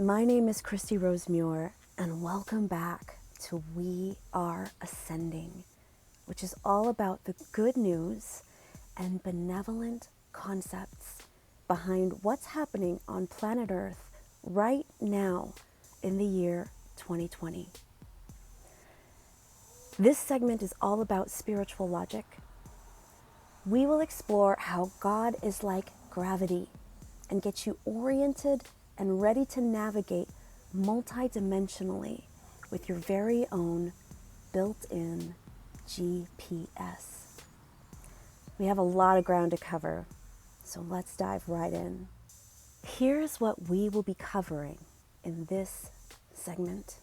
My name is Christy Rose Muir, and welcome back to We Are Ascending, which is all about the good news and benevolent concepts behind what's happening on planet Earth right now in the year 2020. This segment is all about spiritual logic. We will explore how God is like gravity and get you oriented and ready to navigate multidimensionally with your very own built-in GPS. We have a lot of ground to cover, so let's dive right in. Here's what we will be covering in this segment.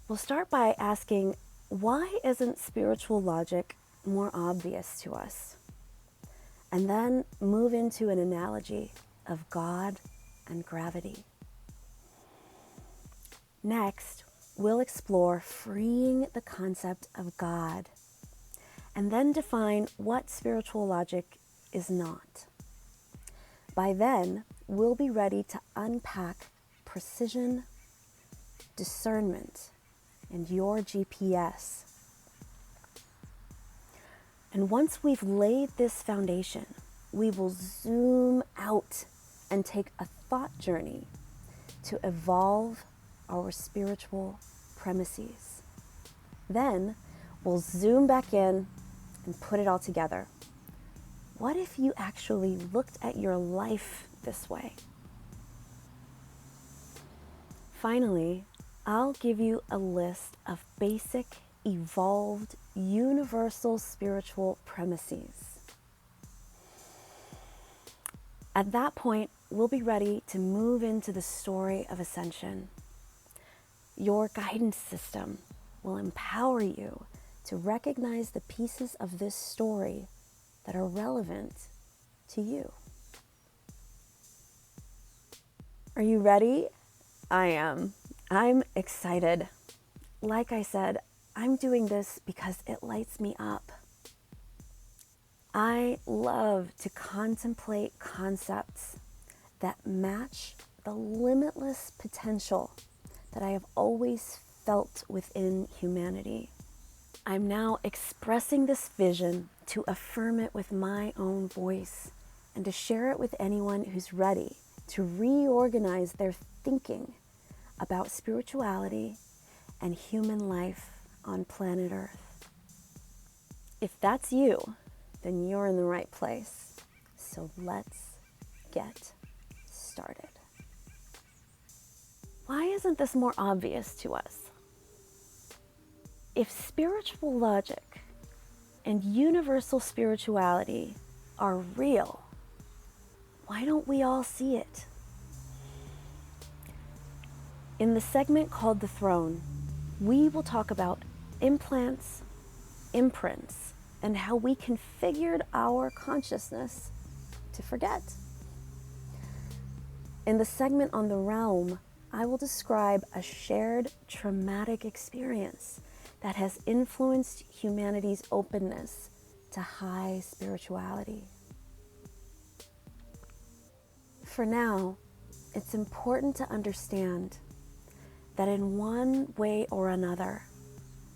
We'll start by asking, why isn't spiritual logic more obvious to us? And then move into an analogy of God and gravity. Next, we'll explore freeing the concept of God, and then define what spiritual logic is not. By then, we'll be ready to unpack precision, discernment, and your GPS. And once we've laid this foundation, we will zoom out and take a thought journey to evolve our spiritual premises. Then we'll zoom back in and put it all together. What if you actually looked at your life this way? Finally, I'll give you a list of basic, evolved, universal spiritual premises. At that point, we'll be ready to move into the story of ascension. Your guidance system will empower you to recognize the pieces of this story that are relevant to you. Are you ready? I am. I'm excited. Like I said, I'm doing this because it lights me up. I love to contemplate concepts that match the limitless potential that I have always felt within humanity. I'm now expressing this vision to affirm it with my own voice and to share it with anyone who's ready to reorganize their thinking about spirituality and human life on planet Earth. If that's you, then you're in the right place. So let's get started. Why isn't this more obvious to us? If spiritual logic and universal spirituality are real, why don't we all see it? In the segment called The Throne, we will talk about implants, imprints, and how we configured our consciousness to forget. In the segment on the realm, I will describe a shared traumatic experience that has influenced humanity's openness to high spirituality. For now, it's important to understand that in one way or another,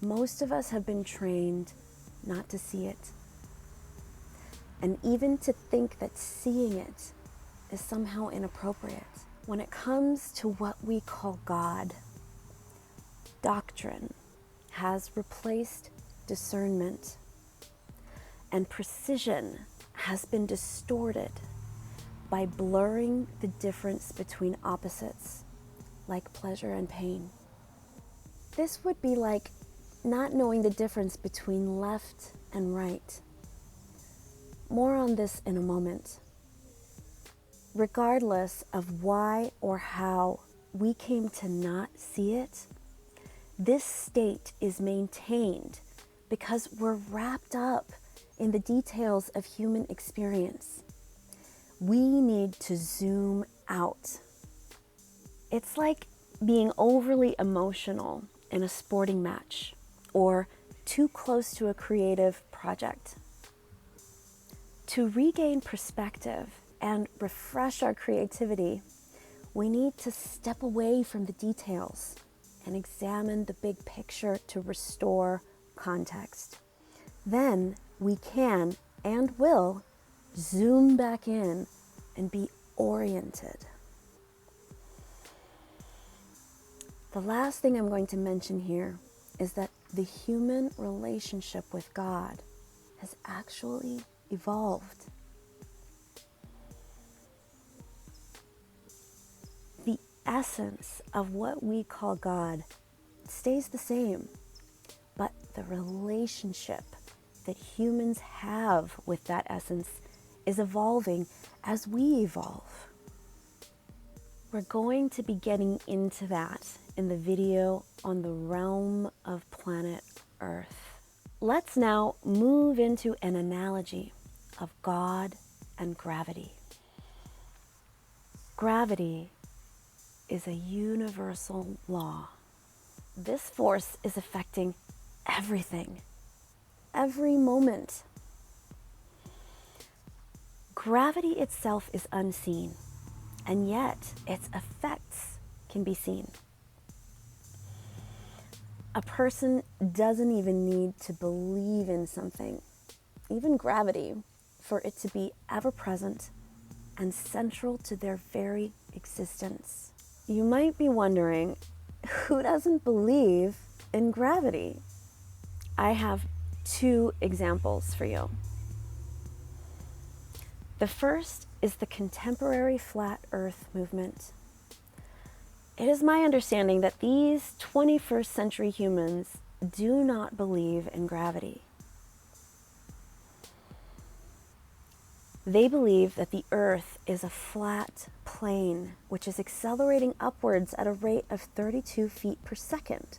most of us have been trained not to see it, and even to think that seeing it is somehow inappropriate. When it comes to what we call God, doctrine has replaced discernment, and precision has been distorted by blurring the difference between opposites, like pleasure and pain. This would be like not knowing the difference between left and right. More on this in a moment. Regardless of why or how we came to not see it, this state is maintained because we're wrapped up in the details of human experience. We need to zoom out. It's like being overly emotional in a sporting match or too close to a creative project. To regain perspective and refresh our creativity, we need to step away from the details and examine the big picture to restore context. Then we can and will zoom back in and be oriented. The last thing I'm going to mention here is that the human relationship with God has actually evolved. The essence of what we call God stays the same, but the relationship that humans have with that essence is evolving as we evolve. We're going to be getting into that in the video on the realm of planet Earth. Let's now move into an analogy of God and gravity. Gravity is a universal law. This force is affecting everything, every moment. Gravity itself is unseen, and yet its effects can be seen. A person doesn't even need to believe in something, even gravity, for it to be ever present and central to their very existence. You might be wondering, who doesn't believe in gravity? I have two examples for you. The first is the contemporary flat earth movement. It is my understanding that these 21st century humans do not believe in gravity. They believe that the earth is a flat plane which is accelerating upwards at a rate of 32 feet per second,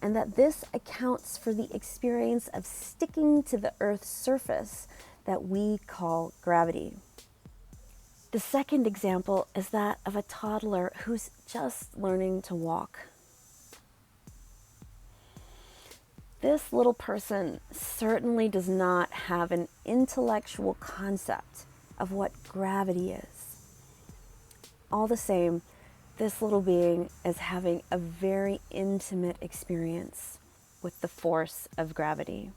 and that this accounts for the experience of sticking to the earth's surface that we call gravity. The second example is that of a toddler who's just learning to walk. This little person certainly does not have an intellectual concept of what gravity is. All the same, this little being is having a very intimate experience with the force of gravity.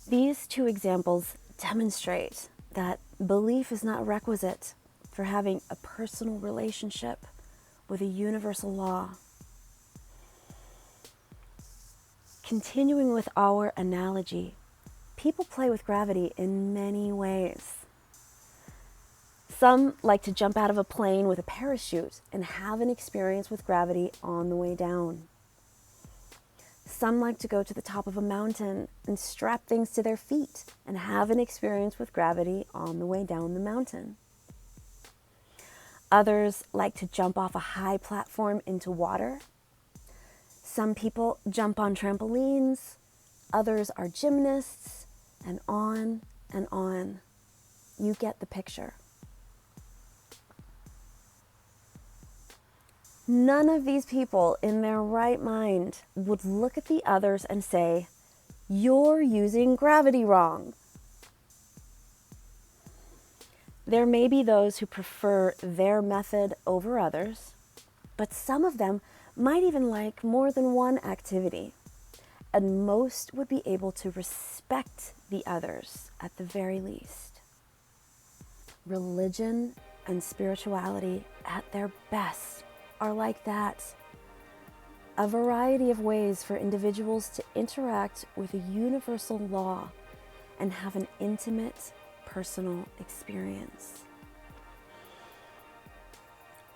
These two examples demonstrate that belief is not requisite for having a personal relationship with a universal law. Continuing with our analogy, people play with gravity in many ways. Some like to jump out of a plane with a parachute and have an experience with gravity on the way down. Some like to go to the top of a mountain and strap things to their feet and have an experience with gravity on the way down the mountain. Others like to jump off a high platform into water. Some people jump on trampolines. Others are gymnasts, and on and on. You get the picture. None of these people in their right mind would look at the others and say, "You're using gravity wrong." There may be those who prefer their method over others, but some of them might even like more than one activity, and most would be able to respect the others at the very least. Religion and spirituality at their best are like that. A variety of ways for individuals to interact with a universal law and have an intimate, personal experience.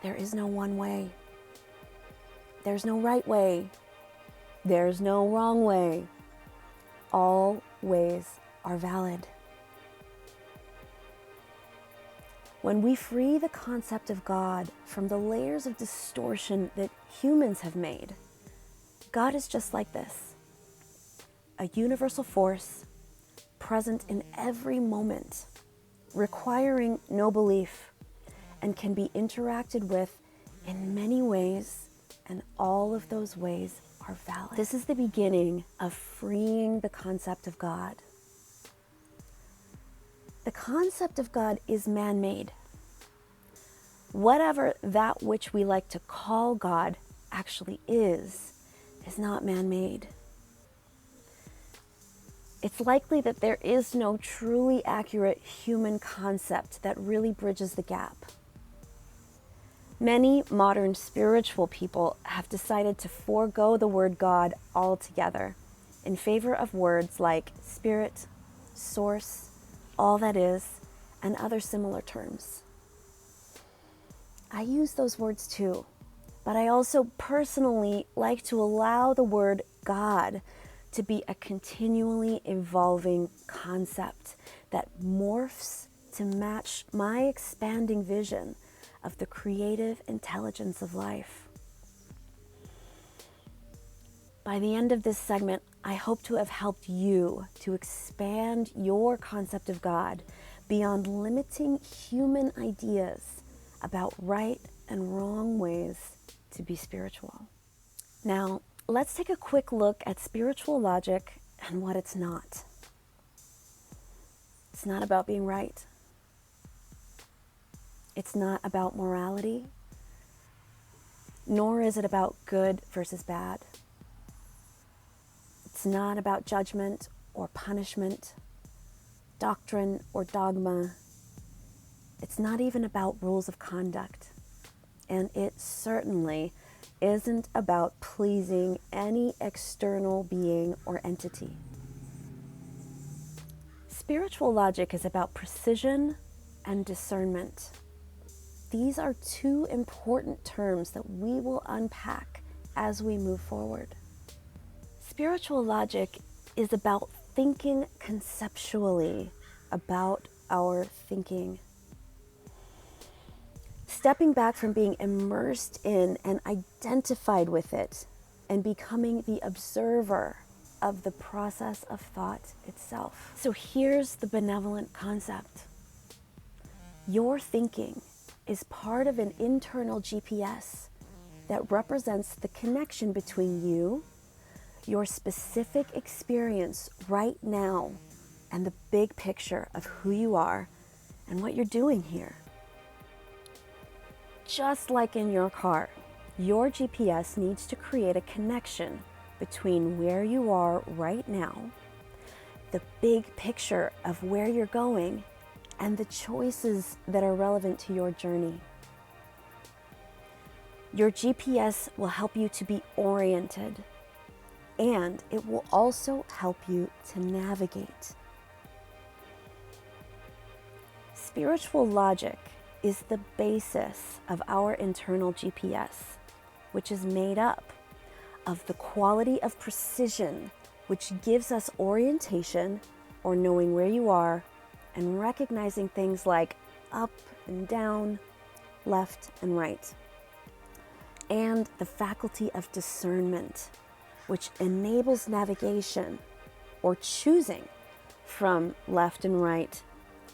There is no one way. There's no right way. There's no wrong way. All ways are valid. When we free the concept of God from the layers of distortion that humans have made, God is just like this, a universal force present in every moment, requiring no belief, and can be interacted with in many ways, and all of those ways are valid. This is the beginning of freeing the concept of God. The concept of God is man-made. Whatever that which we like to call God actually is not man-made. It's likely that there is no truly accurate human concept that really bridges the gap. Many modern spiritual people have decided to forego the word God altogether in favor of words like spirit, source, all that is, and other similar terms. I use those words too, but I also personally like to allow the word God to be a continually evolving concept that morphs to match my expanding vision of the creative intelligence of life. By the end of this segment, I hope to have helped you to expand your concept of God beyond limiting human ideas about right and wrong ways to be spiritual. Now, let's take a quick look at spiritual logic and what it's not. It's not about being right. It's not about morality, nor is it about good versus bad. It's not about judgment or punishment, doctrine or dogma. It's not even about rules of conduct. And it certainly isn't about pleasing any external being or entity. Spiritual logic is about precision and discernment. These are two important terms that we will unpack as we move forward. Spiritual logic is about thinking conceptually about our thinking. Stepping back from being immersed in and identified with it and becoming the observer of the process of thought itself. So here's the benevolent concept. Your thinking is part of an internal GPS that represents the connection between you, your specific experience right now, and the big picture of who you are and what you're doing here. Just like in your car, your GPS needs to create a connection between where you are right now, the big picture of where you're going, and the choices that are relevant to your journey. Your GPS will help you to be oriented, and it will also help you to navigate. Spiritual logic is the basis of our internal GPS, which is made up of the quality of precision, which gives us orientation or knowing where you are and recognizing things like up and down, left and right, and the faculty of discernment, which enables navigation or choosing from left and right,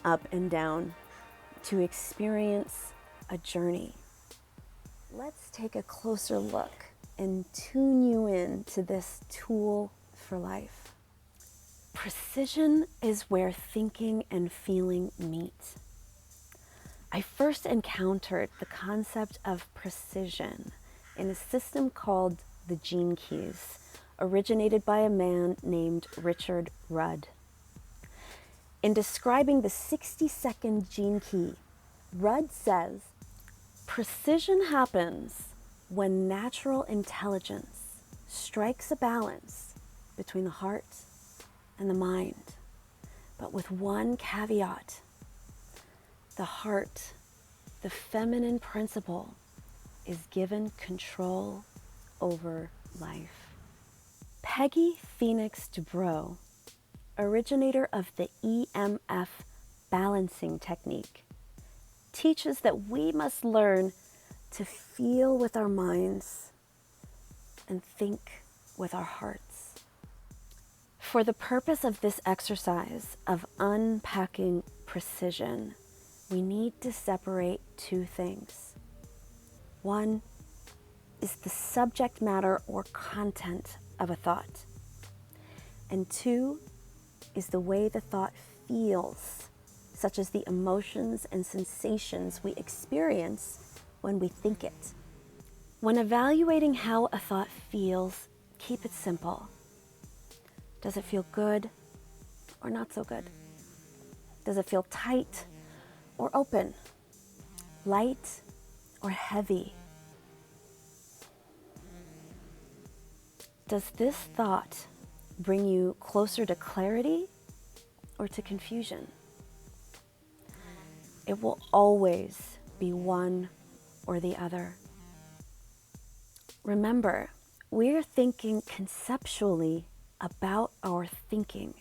up and down, to experience a journey. Let's take a closer look and tune you in to this tool for life. Precision is where thinking and feeling meet. I first encountered the concept of precision in a system called the Gene Keys, originated by a man named Richard Rudd. In describing the 60-second gene key, Rudd says, precision happens when natural intelligence strikes a balance between the heart and the mind, but with one caveat. The heart, the feminine principle, is given control over life. Peggy Phoenix Dubrow, originator of the EMF balancing technique, teaches that we must learn to feel with our minds and think with our hearts. For the purpose of this exercise of unpacking precision, we need to separate two things. One is the subject matter or content of a thought, and two is the way the thought feels such as the emotions and sensations we experience when we think it. When evaluating how a thought feels, keep it simple. Does it feel good or not so good? Does it feel tight or open? Light or heavy? Does this thought bring you closer to clarity or to confusion? It will always be one or the other. Remember, we're thinking conceptually about our thinking.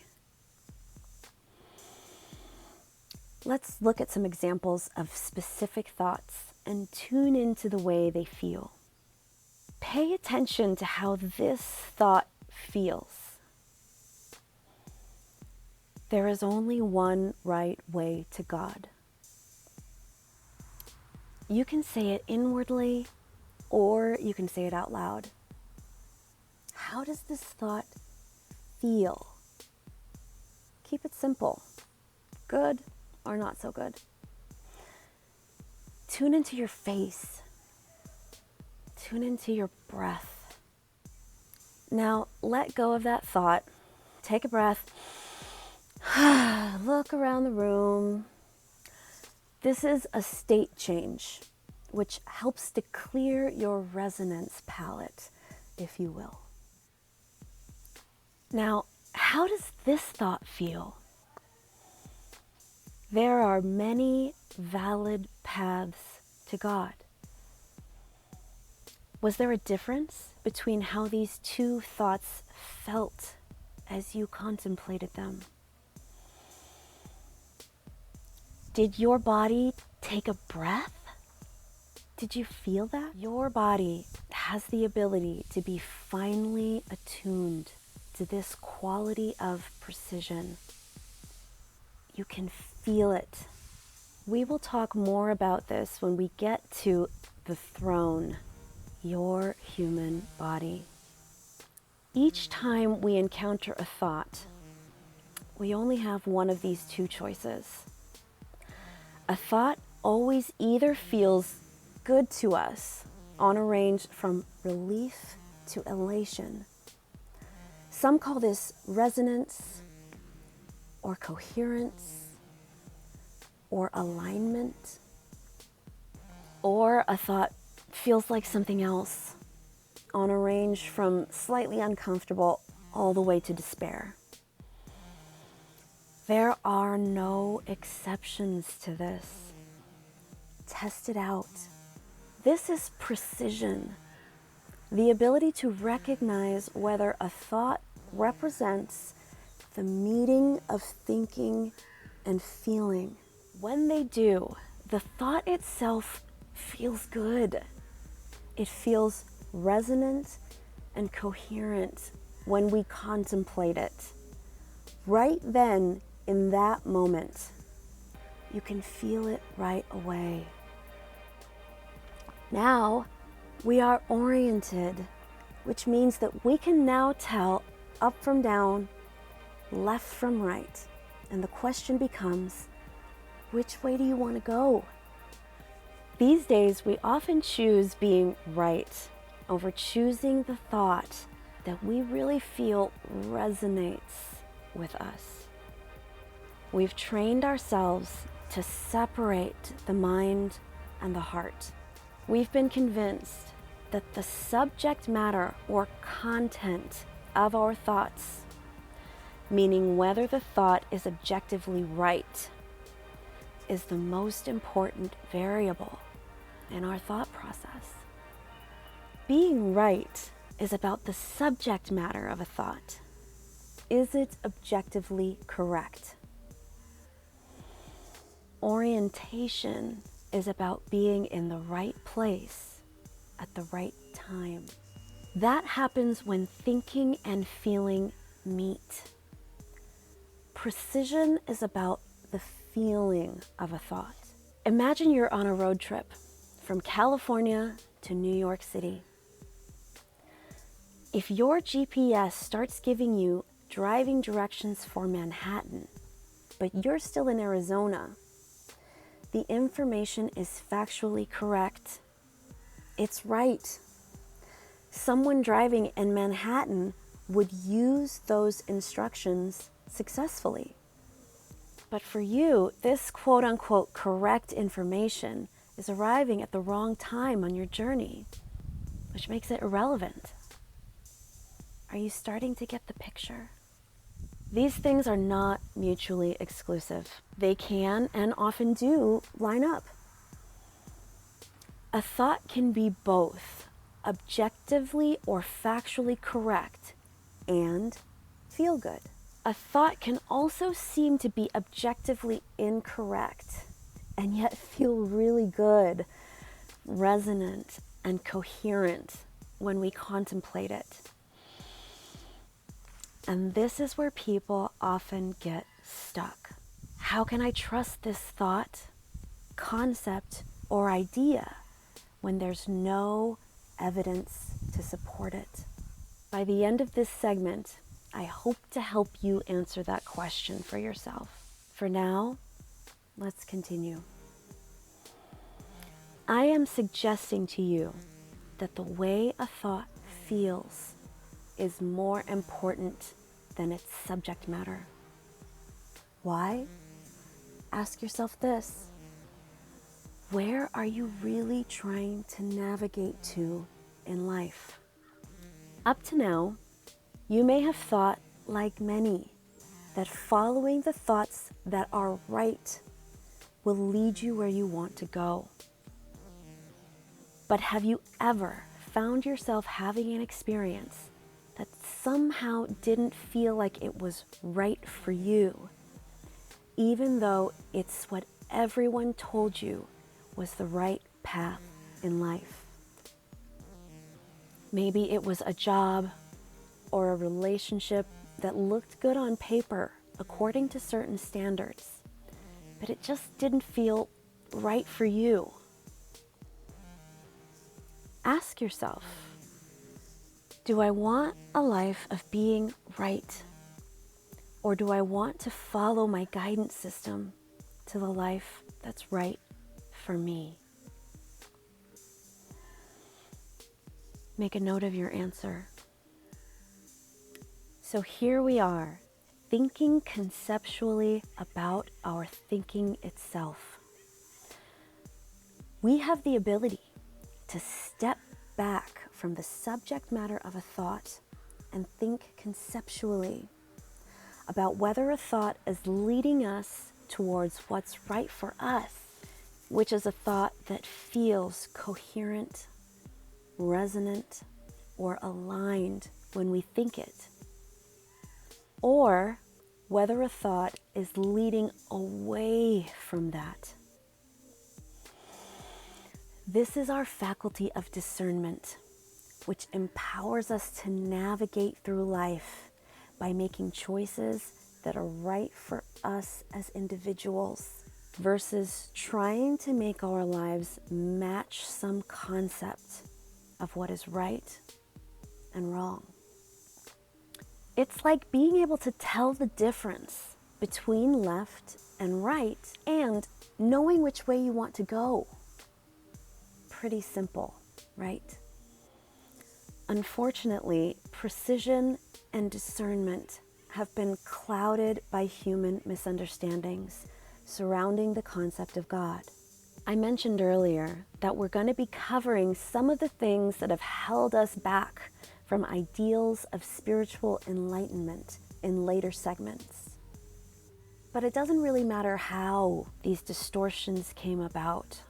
Let's look at some examples of specific thoughts and tune into the way they feel. Pay attention to how this thought feels. There is only one right way to God. You can say it inwardly, or you can say it out loud. How does this thought feel? Keep it simple. Good or not so good. Tune into your face. Tune into your breath. Now, let go of that thought. Take a breath. Look around the room. This is a state change, which helps to clear your resonance palette, if you will. Now, how does this thought feel? There are many valid paths to God. Was there a difference between how these two thoughts felt as you contemplated them? Did your body take a breath? Did you feel that? Your body has the ability to be finely attuned to this quality of precision. You can feel it. We will talk more about this when we get to the throne, your human body. Each time we encounter a thought, we only have one of these two choices. A thought always either feels good to us on a range from relief to elation. Some call this resonance or coherence or alignment. Or a thought feels like something else on a range from slightly uncomfortable all the way to despair. There are no exceptions to this. Test it out. This is precision, the ability to recognize whether a thought represents the meeting of thinking and feeling. When they do, the thought itself feels good. It feels resonant and coherent when we contemplate it. Right then, in that moment, you can feel it right away. Now, we are oriented, which means that we can now tell up from down, left from right. And the question becomes, which way do you want to go? These days, we often choose being right over choosing the thought that we really feel resonates with us. We've trained ourselves to separate the mind and the heart. We've been convinced that the subject matter or content of our thoughts, meaning whether the thought is objectively right, is the most important variable in our thought process. Being right is about the subject matter of a thought. Is it objectively correct? Orientation is about being in the right place at the right time. That happens when thinking and feeling meet. Precision is about the feeling of a thought. Imagine you're on a road trip from California to New York City. If your GPS starts giving you driving directions for Manhattan, but you're still in Arizona. The information is factually correct. It's right. Someone driving in Manhattan would use those instructions successfully. But for you, this quote-unquote correct information is arriving at the wrong time on your journey, which makes it irrelevant. Are you starting to get the picture? These things are not mutually exclusive. They can and often do line up. A thought can be both objectively or factually correct and feel good. A thought can also seem to be objectively incorrect and yet feel really good, resonant, and coherent when we contemplate it. And this is where people often get stuck. How can I trust this thought, concept, or idea when there's no evidence to support it? By the end of this segment, I hope to help you answer that question for yourself. For now, let's continue. I am suggesting to you that the way a thought feels is more important than its subject matter. Why? Ask yourself this. Where are you really trying to navigate to in life? Up to now, you may have thought, like many, that following the thoughts that are right will lead you where you want to go. But have you ever found yourself having an experience that somehow didn't feel like it was right for you, even though it's what everyone told you was the right path in life? Maybe it was a job or a relationship that looked good on paper according to certain standards, but it just didn't feel right for you. Ask yourself, do I want a life of being right? Or do I want to follow my guidance system to the life that's right for me? Make a note of your answer. So here we are, thinking conceptually about our thinking itself. We have the ability to step back from the subject matter of a thought and think conceptually about whether a thought is leading us towards what's right for us, which is a thought that feels coherent, resonant, or aligned when we think it, or whether a thought is leading away from that. This is our faculty of discernment, which empowers us to navigate through life by making choices that are right for us as individuals versus trying to make our lives match some concept of what is right and wrong. It's like being able to tell the difference between left and right and knowing which way you want to go. Pretty simple, right? Unfortunately, precision and discernment have been clouded by human misunderstandings surrounding the concept of God. I mentioned earlier that we're going to be covering some of the things that have held us back from ideals of spiritual enlightenment in later segments. But it doesn't really matter how these distortions came about.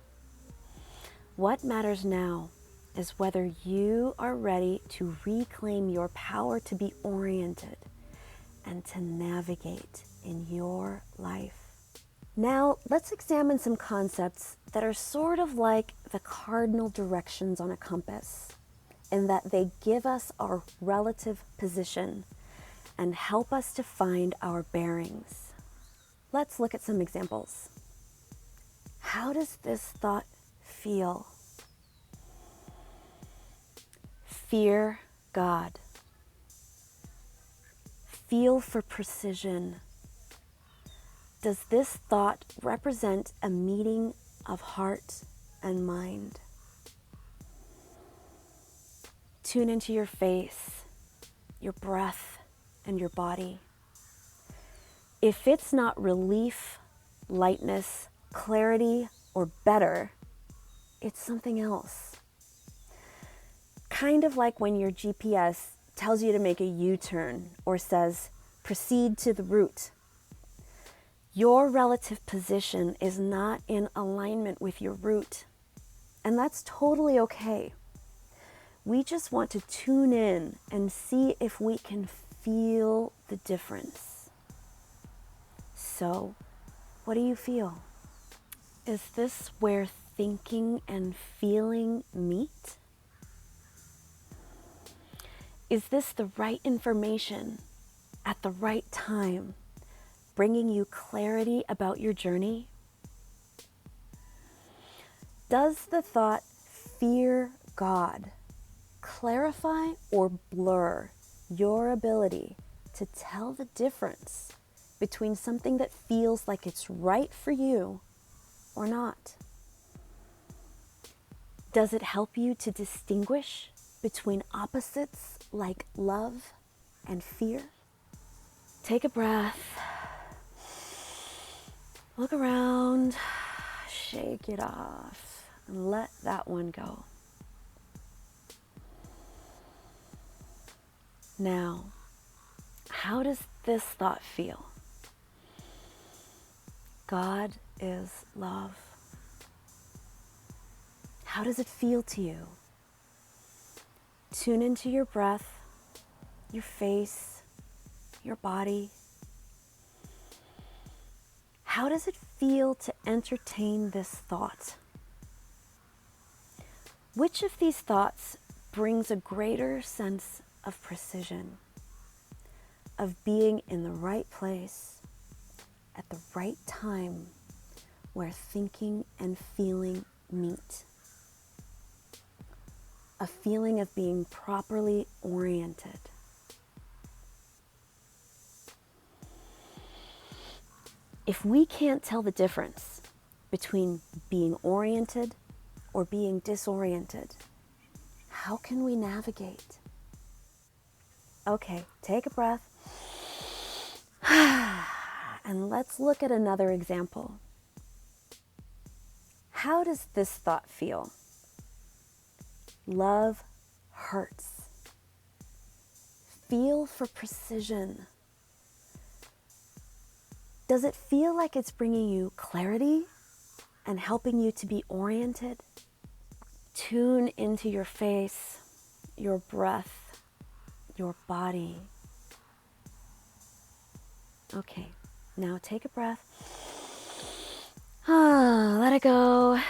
What matters now is whether you are ready to reclaim your power to be oriented and to navigate in your life. Now, let's examine some concepts that are sort of like the cardinal directions on a compass, in that they give us our relative position and help us to find our bearings. Let's look at some examples. How does this thought feel? Fear God. Feel for precision. Does this thought represent a meeting of heart and mind? Tune into your face, your breath, and your body. If it's not relief, lightness, clarity, or better, it's something else. Kind of like when your GPS tells you to make a U-turn or says, proceed to the route. Your relative position is not in alignment with your route, and that's totally okay. We just want to tune in and see if we can feel the difference. So, what do you feel? Is this where thinking and feeling meet? Is this the right information at the right time, bringing you clarity about your journey? Does the thought, fear God, clarify or blur your ability to tell the difference between something that feels like it's right for you or not? Does it help you to distinguish between opposites like love and fear? Take a breath, look around, shake it off, and let that one go. Now, how does this thought feel? God is love. How does it feel to you? Tune into your breath, your face, your body. How does it feel to entertain this thought? Which of these thoughts brings a greater sense of precision, of being in the right place at the right time where thinking and feeling meet? A feeling of being properly oriented. If we can't tell the difference between being oriented or being disoriented, how can we navigate? Okay, take a breath. And let's look at another example. How does this thought feel? Love hurts. Feel for precision. Does it feel like it's bringing you clarity and helping you to be oriented? Tune into your face, your breath, your body. Okay, now take a breath. Let it go.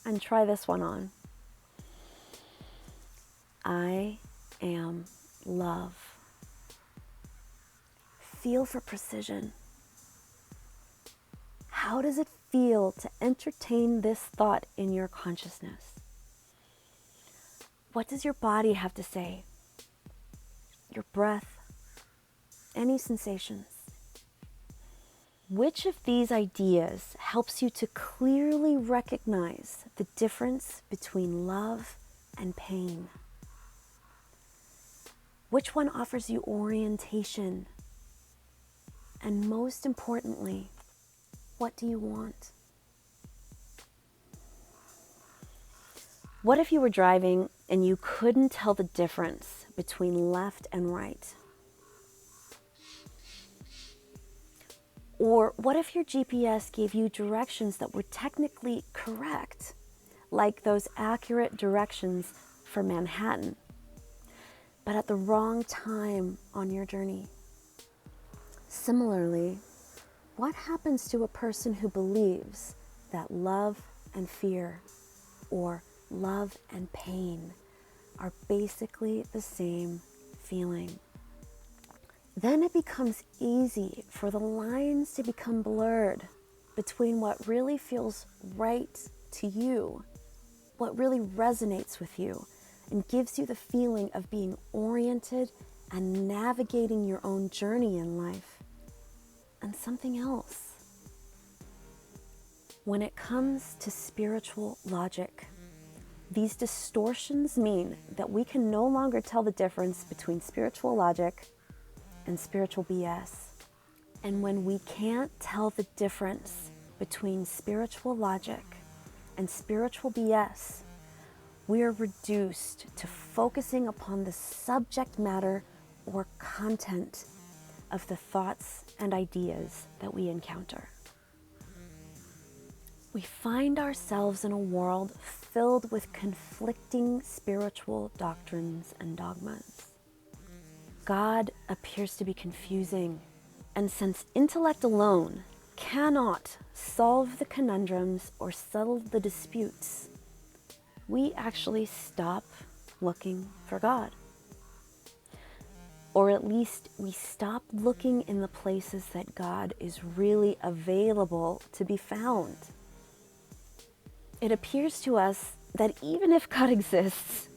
And try this one on. I am love. Feel for precision. How does it feel to entertain this thought in your consciousness? What does your body have to say? Your breath? Any sensations? Which of these ideas helps you to clearly recognize the difference between love and pain? Which one offers you orientation? And most importantly, what do you want? What if you were driving and you couldn't tell the difference between left and right? Or what if your GPS gave you directions that were technically correct, like those accurate directions for Manhattan, but at the wrong time on your journey? Similarly, what happens to a person who believes that love and fear, or love and pain, are basically the same feeling? Then it becomes easy for the lines to become blurred between what really feels right to you, what really resonates with you, and gives you the feeling of being oriented and navigating your own journey in life, and something else. When it comes to spiritual logic, these distortions mean that we can no longer tell the difference between spiritual logic and spiritual BS. And when we can't tell the difference between spiritual logic and spiritual BS, we are reduced to focusing upon the subject matter or content of the thoughts and ideas that we encounter. We find ourselves in a world filled with conflicting spiritual doctrines and dogmas. God appears to be confusing, and since intellect alone cannot solve the conundrums or settle the disputes, we actually stop looking for God. Or at least we stop looking in the places that God is really available to be found. It appears to us that even if God exists,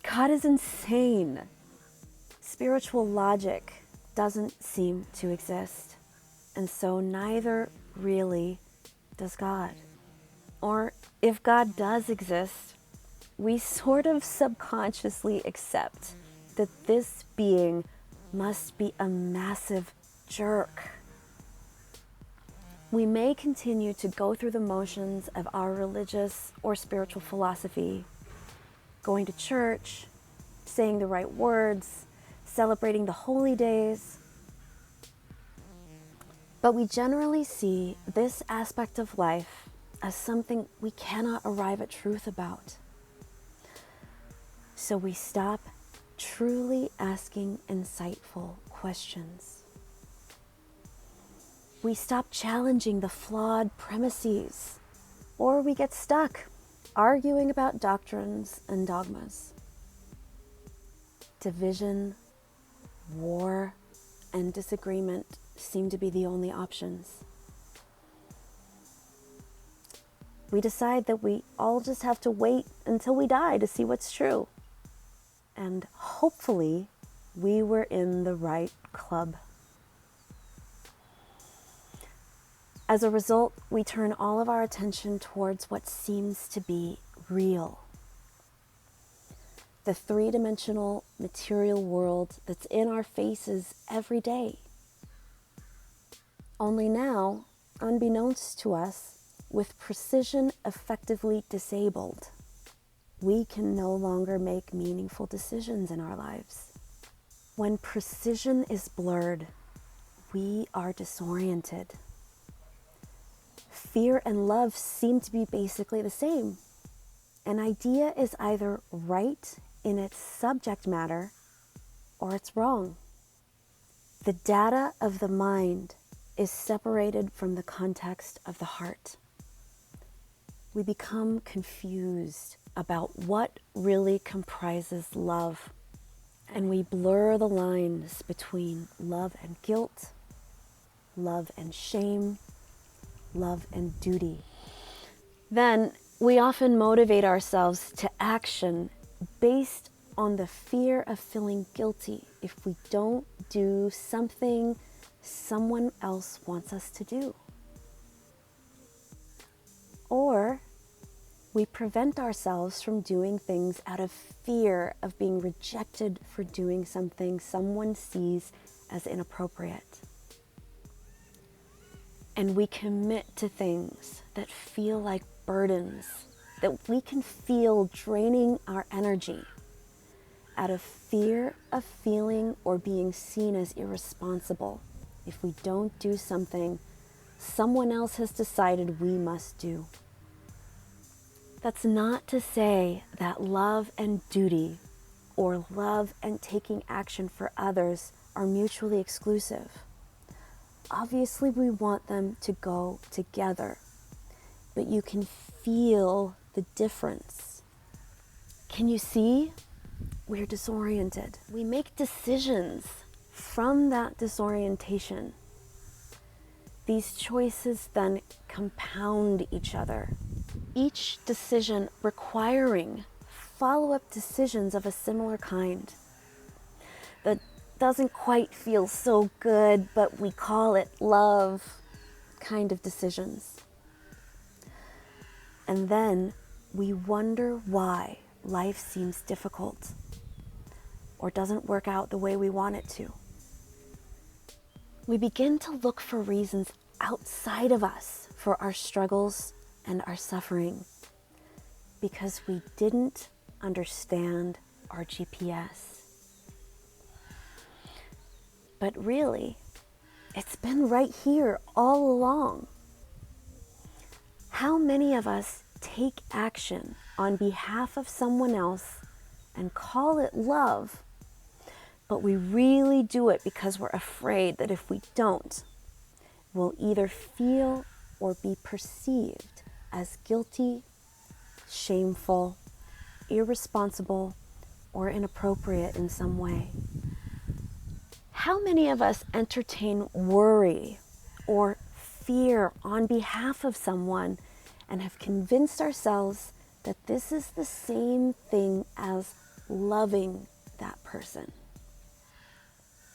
God is insane. Spiritual logic doesn't seem to exist, and so neither really does God. Or if God does exist, we sort of subconsciously accept that this being must be a massive jerk. We may continue to go through the motions of our religious or spiritual philosophy, going to church, saying the right words, celebrating the holy days. But we generally see this aspect of life as something we cannot arrive at truth about. So we stop truly asking insightful questions. We stop challenging the flawed premises, or we get stuck arguing about doctrines and dogmas. Division, war, and disagreement seem to be the only options. We decide that we all just have to wait until we die to see what's true. And hopefully, we were in the right club. As a result, we turn all of our attention towards what seems to be real. The three-dimensional material world that's in our faces every day. Only now, unbeknownst to us, with precision effectively disabled, we can no longer make meaningful decisions in our lives. When precision is blurred, we are disoriented. Fear and love seem to be basically the same. An idea is either right in its subject matter or it's wrong. The data of the mind is separated from the context of the heart. We become confused about what really comprises love, and we blur the lines between love and guilt, love and shame, love and duty. Then we often motivate ourselves to action based on the fear of feeling guilty if we don't do something someone else wants us to do. Or we prevent ourselves from doing things out of fear of being rejected for doing something someone sees as inappropriate. And we commit to things that feel like burdens, that we can feel draining our energy out of fear of feeling or being seen as irresponsible if we don't do something someone else has decided we must do. That's not to say that love and duty or love and taking action for others are mutually exclusive. Obviously, we want them to go together, but you can feel the difference. Can you see? We're disoriented. We make decisions from that disorientation. These choices then compound each other, each decision requiring follow-up decisions of a similar kind. The doesn't quite feel so good, but we call it love kind of decisions. And then we wonder why life seems difficult or doesn't work out the way we want it to. We begin to look for reasons outside of us for our struggles and our suffering because we didn't understand our GPS. But really, it's been right here all along. How many of us take action on behalf of someone else and call it love, but we really do it because we're afraid that if we don't, we'll either feel or be perceived as guilty, shameful, irresponsible, or inappropriate in some way? How many of us entertain worry or fear on behalf of someone and have convinced ourselves that this is the same thing as loving that person?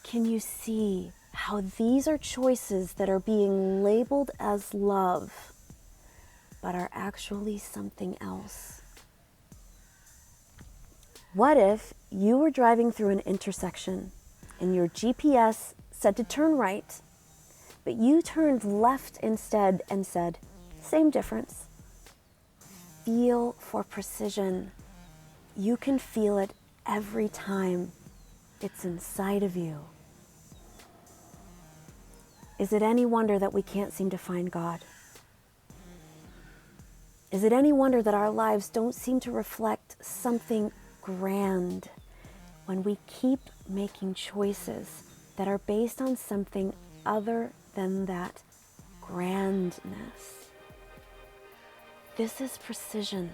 Can you see how these are choices that are being labeled as love, but are actually something else? What if you were driving through an intersection and your GPS said to turn right, but you turned left instead and said, same difference? Feel for precision. You can feel it every time. It's inside of you. Is it any wonder that we can't seem to find God? Is it any wonder that our lives don't seem to reflect something grand when we keep making choices that are based on something other than that grandness? This is precision,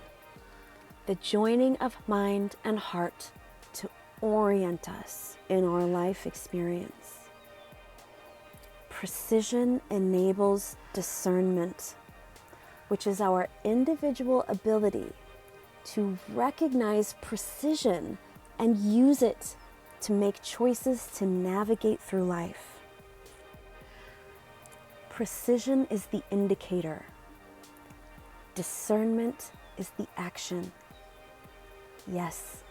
the joining of mind and heart to orient us in our life experience. Precision enables discernment, which is our individual ability to recognize precision and use it to make choices to navigate through life. Precision is the indicator. Discernment is the action. Yes,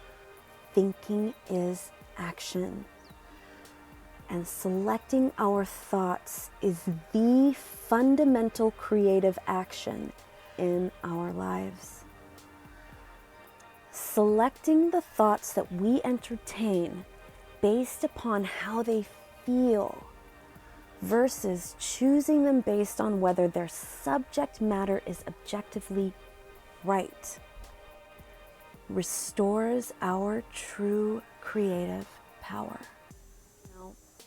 thinking is action. And selecting our thoughts is the fundamental creative action in our lives. Selecting the thoughts that we entertain based upon how they feel versus choosing them based on whether their subject matter is objectively right restores our true creative power.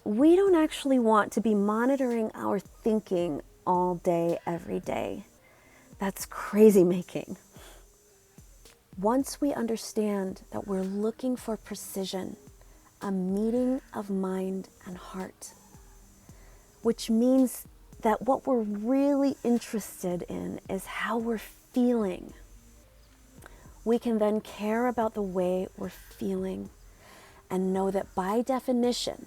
We don't actually want to be monitoring our thinking all day, every day. That's crazy making. Once we understand that we're looking for precision, a meeting of mind and heart, which means that what we're really interested in is how we're feeling. We can then care about the way we're feeling and know that by definition,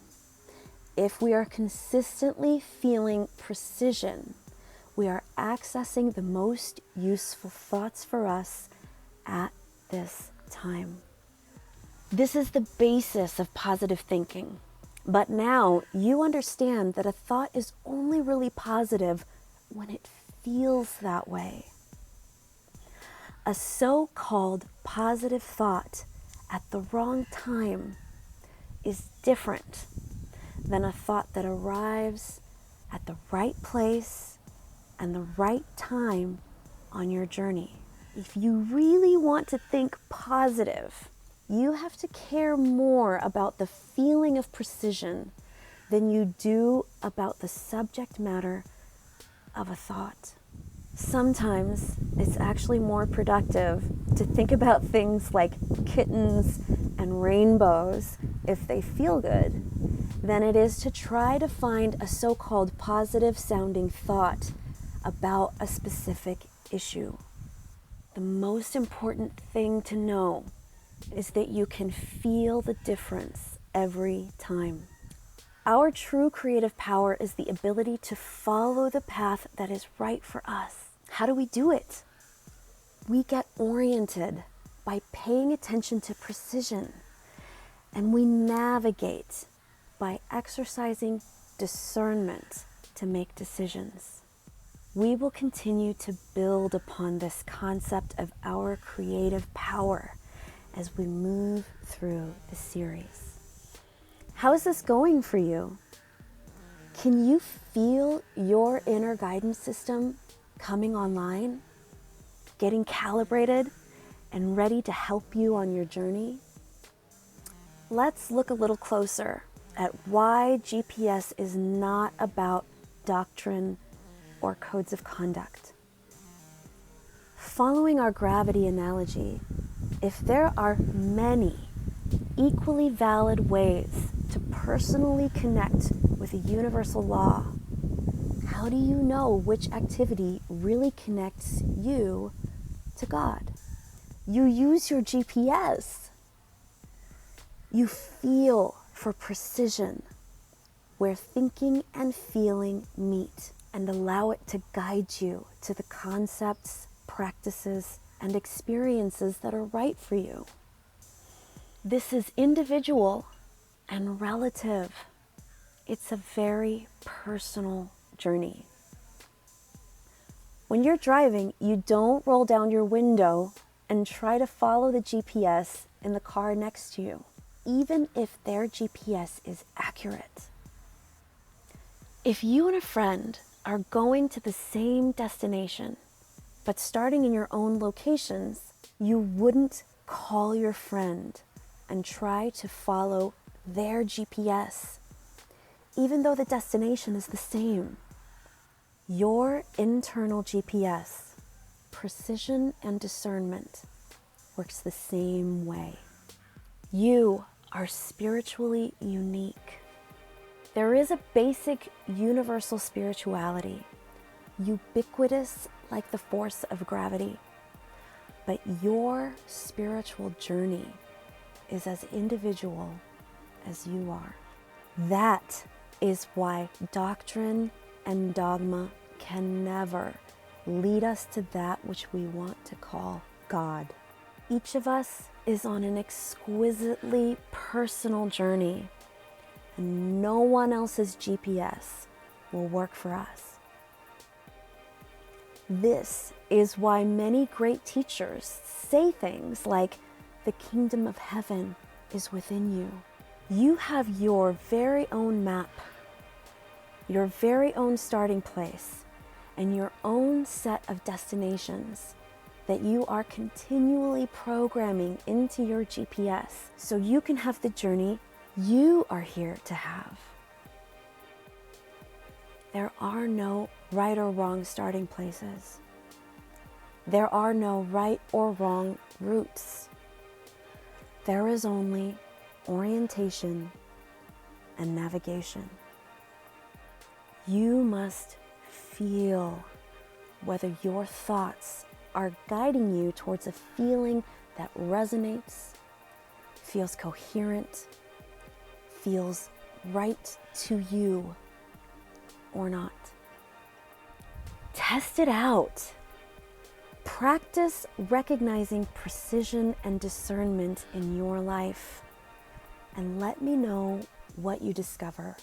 if we are consistently feeling precision, we are accessing the most useful thoughts for us at this time. This is the basis of positive thinking. But now you understand that a thought is only really positive when it feels that way. A so-called positive thought at the wrong time is different than a thought that arrives at the right place and the right time on your journey. If you really want to think positive, you have to care more about the feeling of precision than you do about the subject matter of a thought. Sometimes it's actually more productive to think about things like kittens and rainbows if they feel good than it is to try to find a so-called positive sounding thought about a specific issue. The most important thing to know is that you can feel the difference every time. Our true creative power is the ability to follow the path that is right for us. How do we do it? We get oriented by paying attention to precision, and we navigate by exercising discernment to make decisions. We will continue to build upon this concept of our creative power as we move through the series. How is this going for you? Can you feel your inner guidance system coming online, getting calibrated and ready to help you on your journey? Let's look a little closer at why GPS is not about doctrine or codes of conduct. Following our gravity analogy, if there are many equally valid ways to personally connect with a universal law, how do you know which activity really connects you to God? You use your GPS. You feel for precision where thinking and feeling meet and allow it to guide you to the concepts, practices, and experiences that are right for you. This is individual and relative. It's a very personal journey. When you're driving, you don't roll down your window and try to follow the GPS in the car next to you, even if their GPS is accurate. If you and a friend are going to the same destination, but starting in your own locations, you wouldn't call your friend and try to follow their GPS, even though the destination is the same. Your internal GPS, precision and discernment, works the same way. You are spiritually unique. There is a basic universal spirituality, ubiquitous like the force of gravity. But your spiritual journey is as individual as you are. That is why doctrine and dogma can never lead us to that which we want to call God. Each of us is on an exquisitely personal journey, and no one else's GPS will work for us. This is why many great teachers say things like, "The kingdom of heaven is within you." You have your very own map, your very own starting place, and your own set of destinations that you are continually programming into your GPS so you can have the journey you are here to have. There are no right or wrong starting places. There are no right or wrong routes. There is only orientation and navigation. You must feel whether your thoughts are guiding you towards a feeling that resonates, feels coherent, feels right to you or not. Test it out. Practice recognizing precision and discernment in your life, and let me know what you discover.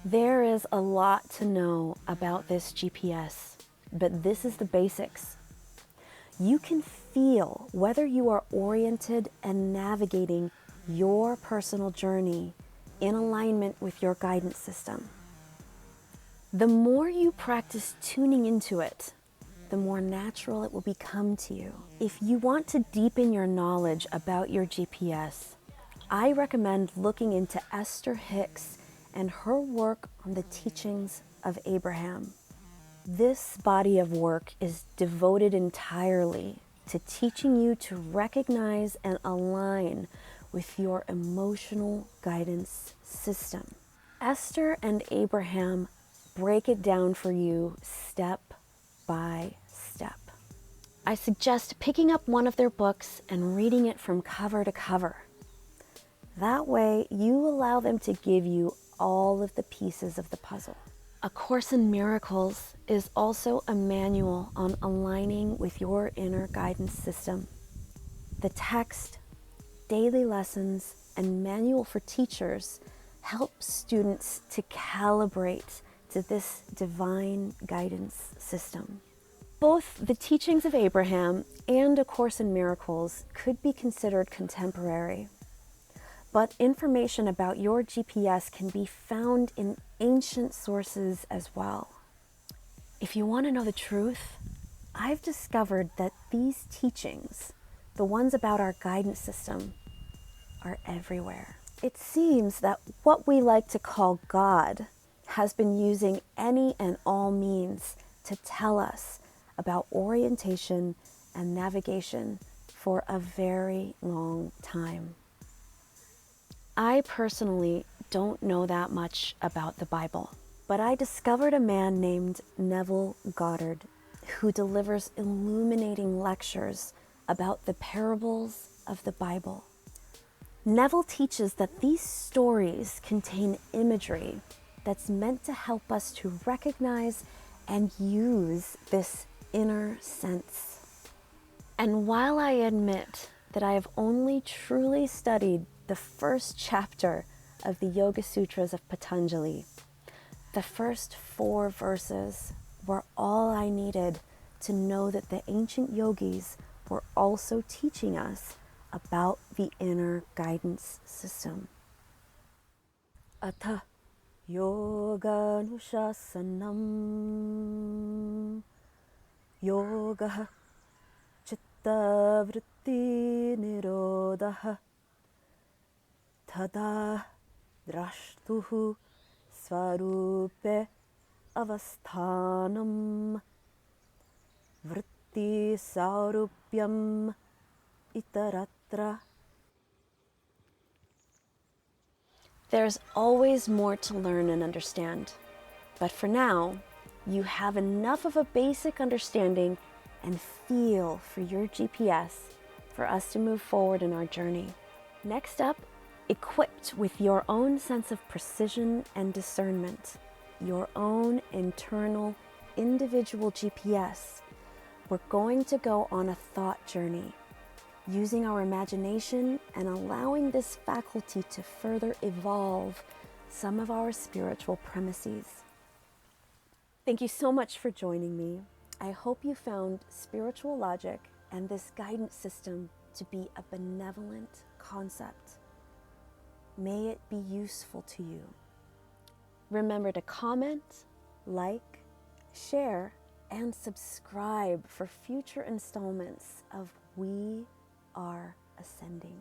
There is a lot to know about this GPS, but this is the basics. You can feel whether you are oriented and navigating your personal journey in alignment with your guidance system. The more you practice tuning into it, the more natural it will become to you. If you want to deepen your knowledge about your GPS, I recommend looking into Esther Hicks and her work on the teachings of Abraham. This body of work is devoted entirely to teaching you to recognize and align with your emotional guidance system. Esther and Abraham break it down for you step by step. I suggest picking up one of their books and reading it from cover to cover. That way, you allow them to give you all of the pieces of the puzzle. A Course in Miracles is also a manual on aligning with your inner guidance system. The text, daily lessons, and manual for teachers help students to calibrate to this divine guidance system. Both the teachings of Abraham and A Course in Miracles could be considered contemporary, but information about your GPS can be found in ancient sources as well. If you want to know the truth, I've discovered that these teachings, the ones about our guidance system, are everywhere. It seems that what we like to call God has been using any and all means to tell us about orientation and navigation for a very long time. I personally don't know that much about the Bible, but I discovered a man named Neville Goddard who delivers illuminating lectures about the parables of the Bible. Neville teaches that these stories contain imagery that's meant to help us to recognize and use this inner sense. And while I admit that I have only truly studied the first chapter of the Yoga Sutras of Patanjali, the first 4 verses were all I needed to know that the ancient yogis were also teaching us about the inner guidance system. Atha yoga nushasanam yoga chitta vritti nirodha tada drashtuhu svarupe avasthanam vritti saurupyam itaratra. There's always more to learn and understand, but for now, you have enough of a basic understanding and feel for your GPS for us to move forward in our journey. Next up, equipped with your own sense of precision and discernment, your own internal individual GPS, we're going to go on a thought journey, using our imagination and allowing this faculty to further evolve some of our spiritual premises. Thank you so much for joining me. I hope you found spiritual logic and this guidance system to be a benevolent concept. May it be useful to you. Remember to comment, like, share, and subscribe for future installments of We Are Ascending.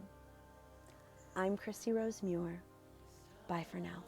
I'm Christy Rose Muir. Bye for now.